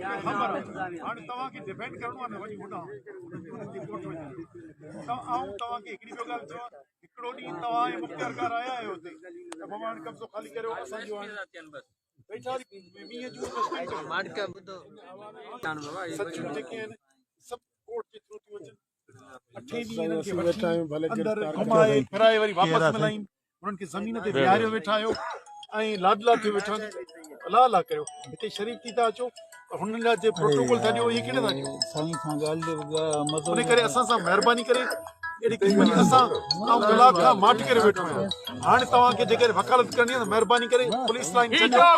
ख़बर हाणे तव्हांखे डिफेंड करणो आहे न वञी होॾां उन्हनि जी कोर्ट में तव्हांखे हिकिड़ी ॿियो ॻाल्हि चवां हिकिड़ो ॾींहुं तव्हां ऐं मुख़्तियारकार आया आहियो हुते त भॻवान कब्ज़ो ख़ाली करियो असांजो वेठा मींहं जूं सचियूं जेके आहिनि सभु कोर्ट जे थ्रू थियूं अचनि 8 ॾींहं अंदरि घुमाए फिराए वरी वापसि मिलाइनि उन्हनि खे ज़मीन ते विहारियो वेठा आहियो ऐं लाडला थियो वेठा अला अला करियो हिते शरीफ़ थी था अचो हुननि लाइ जे प्रोटोकॉल था ॾियो इहे केॾे था ॾियो उन करे असां सां महिरबानी करे अहिड़ी क़िस्म जी असां गला खां माट करे वेठो आहियूं हाणे तव्हांखे जेकॾहिं वकालत करणी आहे त महिरबानी करे पुलिस लाइन छॾियो